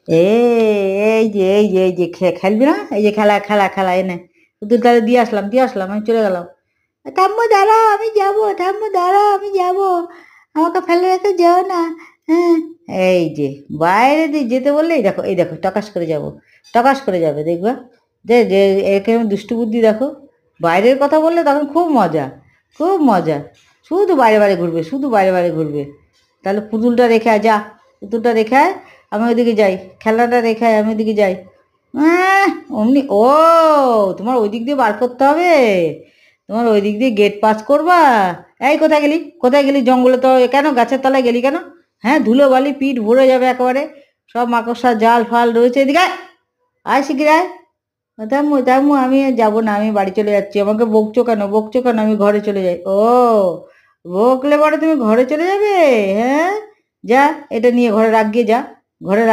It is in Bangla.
এই যে খেলবি না? এই যে খেলা খেলা খেলা এনে তুই তাহলে দিয়ে আসলাম আমি চলে গেলাম। ঠাম্মু দাঁড়াও আমি যাবো, ঠাম্মু দাঁড়াও আমি যাবো, আমাকে ফেলে রেখে যেও না। হ্যাঁ, এই যে বাইরে দিয়ে যেতে বললে এই দেখো টকাস করে যাব, টকাস করে যাবে দেখবা। যে যে একে দুষ্টু বুদ্ধি দেখো, বাইরের কথা বললে তখন খুব মজা, খুব মজা। শুধু বাইরে বাইরে ঘুরবে, শুধু বাইরে বাইরে ঘুরবে। তাহলে পুতুলটা রেখে আয়, যা পুতুলটা রেখে আয়, আমি ওইদিকে যাই, খেলনাটা রেখে আয়, আমি ওইদিকে যাই। অমনি ও, তোমার ওই দিক দিয়ে বার করতে হবে, তোমার ওই দিক দিয়ে গেট পাস করবা। এই কোথায় গেলি, কোথায় গেলি? জঙ্গলে তো কেন, গাছের তলায় গেলি কেন? হ্যাঁ, ধুলো বালি পিঠ ভরে যাবে একেবারে, সব মাকড়সা জাল ফাল রয়েছে, এদিকে আয়, আয় শিগগির আয়। থাম্মু থাম্মু আমি আর যাবো না, আমি বাড়ি চলে যাচ্ছি, আমাকে বকছো কেন, বকছো কেন, আমি ঘরে চলে যাই। ও, বকলে পরে তুমি ঘরে চলে যাবে? হ্যাঁ, যা এটা নিয়ে ঘরে রাখ গিয়ে, যা ঘরে রাখ।